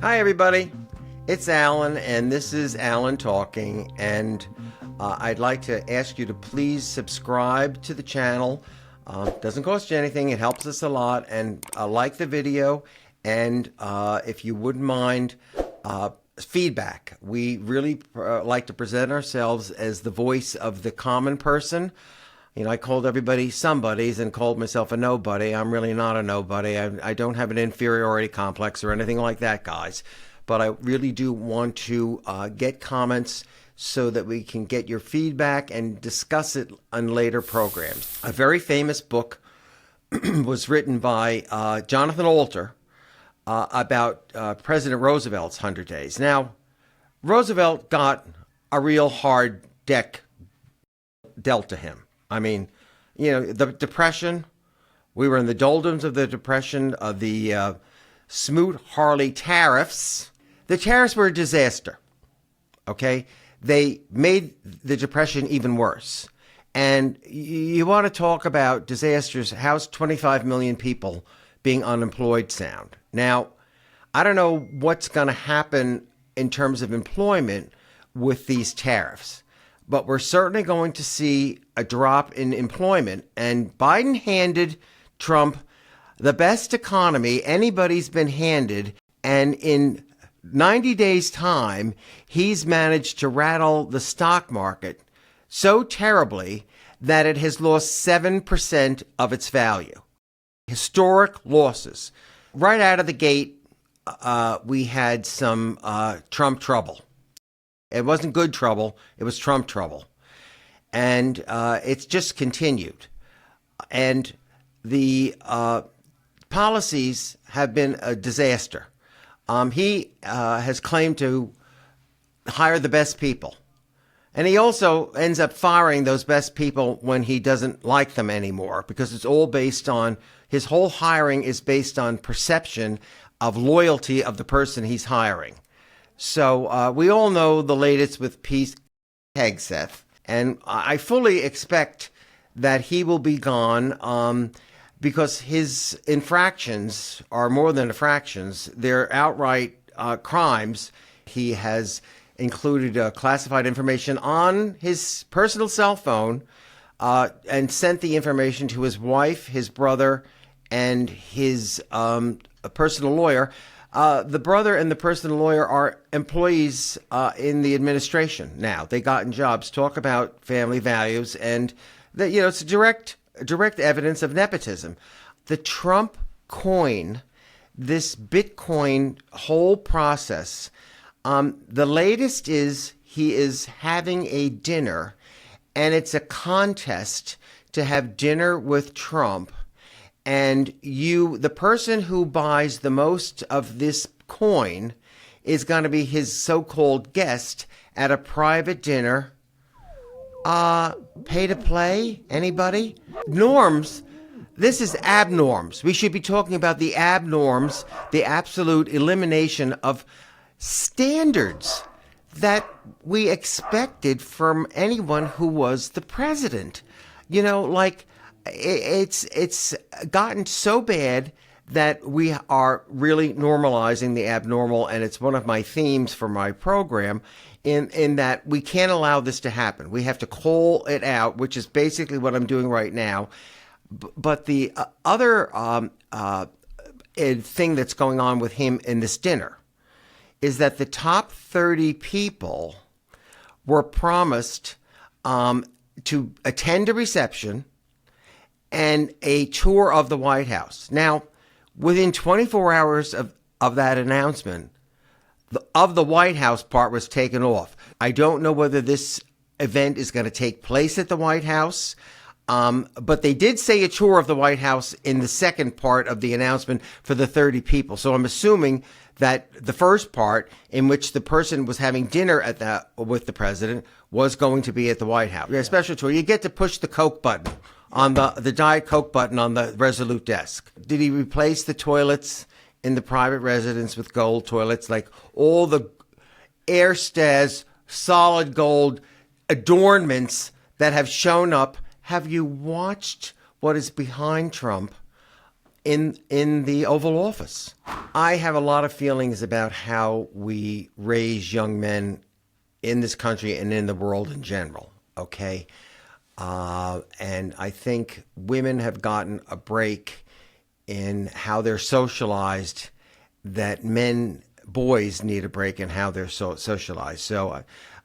Hi, everybody. It's Alan, and this is Alan Talking. And I'd like to ask you to please subscribe to the channel. Doesn't cost you anything. It helps us a lot. And like the video. And if you wouldn't mind, feedback. We really like to present ourselves as the voice of the common person. You know, I called everybody somebodies and called myself a nobody. I'm really not a nobody. I don't have an inferiority complex or anything like that, guys. But I really do want to get comments so that we can get your feedback and discuss it on later programs. A very famous book was written by Jonathan Alter about President Roosevelt's 100 Days. Now, Roosevelt got a real hard deck dealt to him. I mean, you know, the Depression, we were in the doldrums of the Depression, of the Smoot-Hawley tariffs. The tariffs were a disaster, okay? They made the Depression even worse. And you want to talk about disasters, how's 25 million people being unemployed sound? Now, I don't know what's going to happen in terms of employment with these tariffs, but we're certainly going to see a drop in employment. And Biden handed Trump the best economy anybody's been handed. And in 90 days' time, he's managed to rattle the stock market so terribly that it has lost 7% of its value. Historic losses. Right out of the gate, we had some Trump trouble. It wasn't good trouble. It was Trump trouble. And it's just continued. And the policies have been a disaster. He has claimed to hire the best people. And he also ends up firing those best people when he doesn't like them anymore, because it's all based on, his whole hiring is based on perception of loyalty of the person he's hiring. So we all know the latest with Pete Hegseth, and I fully expect that he will be gone because his infractions are more than infractions. They're outright crimes. He has included classified information on his personal cell phone and sent the information to his wife, his brother, and his personal lawyer. The brother and the personal lawyer are employees in the administration now. They got in jobs. Talk about family values, and that, you know, it's direct evidence of nepotism. The Trump coin, this Bitcoin whole process. The latest is he is having a dinner, and it's a contest to have dinner with Trump. And the person who buys the most of this coin is going to be his so-called guest at a private dinner. Pay to play? Anybody? Norms. This is abnorms. We should be talking about the abnorms, the absolute elimination of standards that we expected from anyone who was the president. You know, like, it's gotten so bad that we are really normalizing the abnormal, and it's one of my themes for my program in that we can't allow this to happen. We have to call it out, which is basically what I'm doing right now. But the other thing that's going on with him in this dinner is that the top 30 people were promised to attend a reception and a tour of the White House. Now, within 24 hours of that announcement, the White House part was taken off. I don't know whether this event is going to take place at the White House, but they did say a tour of the White House in the second part of the announcement for the 30 people. So I'm assuming that the first part, in which the person was having dinner with the president, was going to be at the White House. A special tour. You get to push the Coke button on the Diet Coke button on the Resolute desk. Did he replace the toilets in the private residence with gold toilets? Like all the Air Stairs solid gold adornments that have shown up. Have you watched what is behind Trump in the Oval Office. I have a lot of feelings about how we raise young men in this country and in the world in general, okay? And I think women have gotten a break in how they're socialized that boys need a break in how they're socialized. So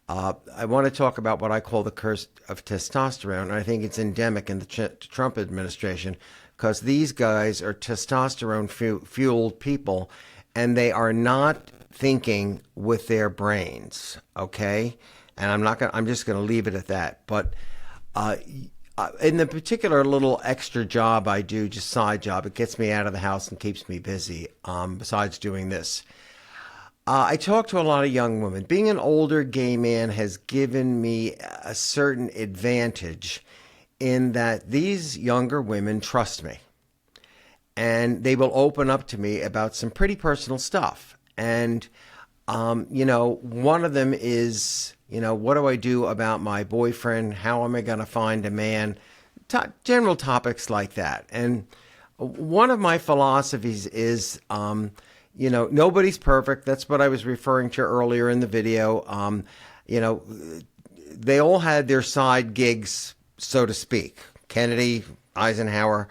I want to talk about what I call the curse of testosterone. And I think it's endemic in the Trump administration because these guys are testosterone-fueled people, and they are not thinking with their brains, okay? And I'm just going to leave it at that. But in the particular little extra job I do, just side job, it gets me out of the house and keeps me busy, besides doing this. I talk to a lot of young women. Being an older gay man has given me a certain advantage in that these younger women trust me. And they will open up to me about some pretty personal stuff. And, one of them is, what do I do about my boyfriend? How am I going to find a man? General topics like that. And one of my philosophies is, nobody's perfect. That's what I was referring to earlier in the video. They all had their side gigs, so to speak. Kennedy, Eisenhower.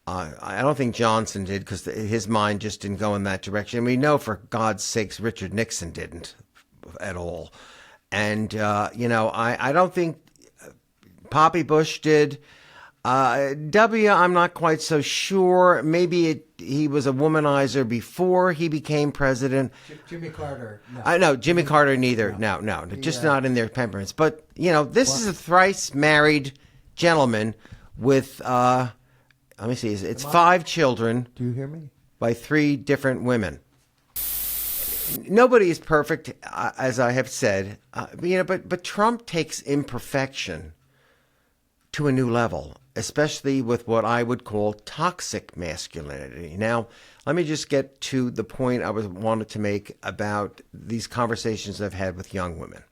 I don't think Johnson did because his mind just didn't go in that direction. We know, for God's sakes, Richard Nixon didn't at all. And, I don't think Poppy Bush did. I'm not quite so sure. Maybe he was a womanizer before he became president. Jimmy Carter. No. I know Jimmy Carter neither. No, just not in their temperaments. But this is a thrice married gentleman with let me see. It's 5 children. Do you hear me? By 3 different women. Nobody is perfect, as I have said. But Trump takes imperfection to a new level, especially with what I would call toxic masculinity. Now, let me just get to the point I wanted to make about these conversations I've had with young women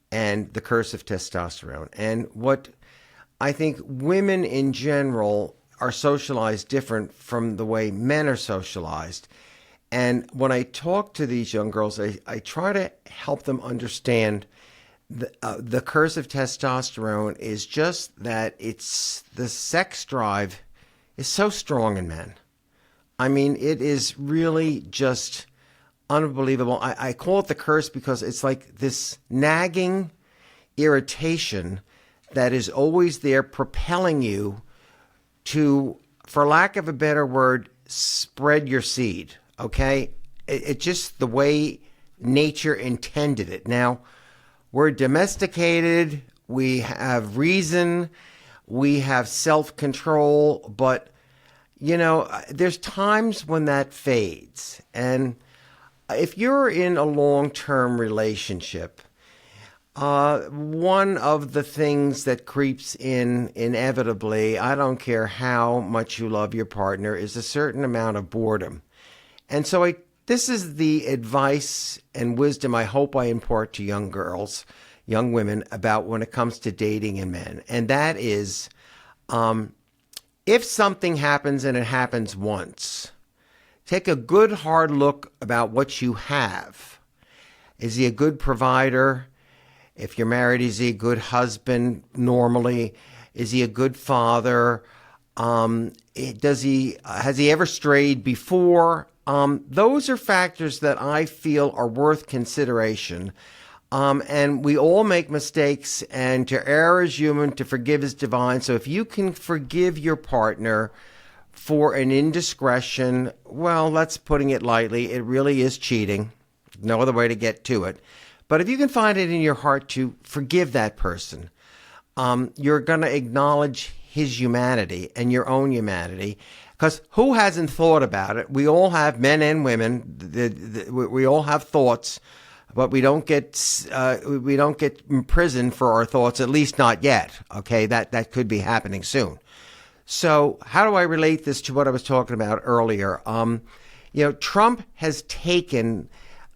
and the curse of testosterone. And what I think women in general are socialized different from the way men are socialized. And when I talk to these young girls, I try to help them understand the curse of testosterone is just that it's the sex drive is so strong in men. I mean, it is really just unbelievable. I call it the curse because it's like this nagging irritation that is always there propelling you to, for lack of a better word, spread your seed, okay? It's just the way nature intended it. Now, we're domesticated, we have reason, we have self-control, but, there's times when that fades. And if you're in a long-term relationship, one of the things that creeps in inevitably, I don't care how much you love your partner, is a certain amount of boredom. And so this is the advice and wisdom I hope I impart to young girls, young women, about when it comes to dating and men. And that is, if something happens and it happens once, take a good hard look about what you have. Is he a good provider? If you're married, is he a good husband normally? Is he a good father? Has he ever strayed before? Those are factors that I feel are worth consideration. And we all make mistakes, and to err is human, to forgive is divine. So if you can forgive your partner for an indiscretion, well, that's putting it lightly. It really is cheating. No other way to get to it. But if you can find it in your heart to forgive that person, you're going to acknowledge his humanity and your own humanity. Because who hasn't thought about it? We all have, men and women. We all have thoughts, but we don't get imprisoned for our thoughts. At least not yet. Okay, that could be happening soon. So how do I relate this to what I was talking about earlier? Trump has taken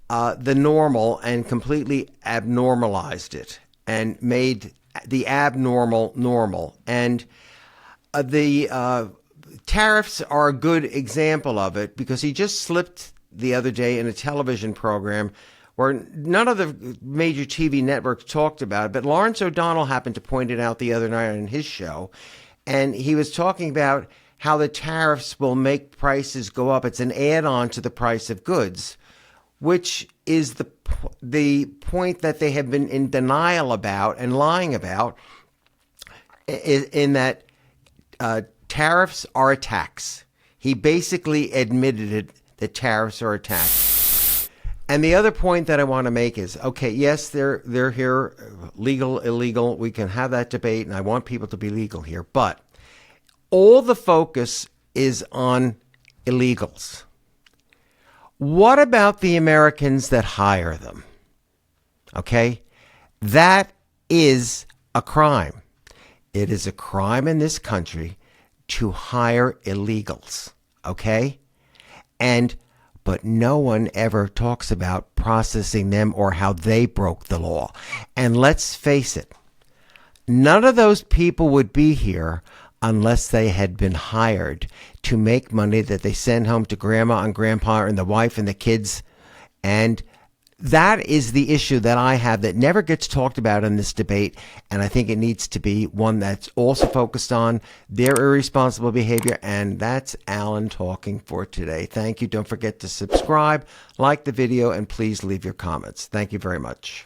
the normal and completely abnormalized it and made the abnormal normal. And the tariffs are a good example of it because he just slipped the other day in a television program where none of the major TV networks talked about it, but Lawrence O'Donnell happened to point it out the other night on his show, and he was talking about how the tariffs will make prices go up. It's an add-on to the price of goods, which is the point that they have been in denial about and lying about, in that tariffs are a tax. He basically admitted it, that tariffs are a tax. And the other point that I want to make is, okay, yes, they're here, legal, illegal. We can have that debate, and I want people to be legal here. But all the focus is on illegals. What about the Americans that hire them? Okay, that is a crime. It is a crime in this country to hire illegals. Okay, but no one ever talks about processing them or how they broke the law. And let's face it, none of those people would be here unless they had been hired to make money that they send home to grandma and grandpa and the wife and the kids. And that is the issue that I have that never gets talked about in this debate. And I think it needs to be one that's also focused on their irresponsible behavior. And that's Alan talking for today. Thank you. Don't forget to subscribe, like the video, and please leave your comments. Thank you very much.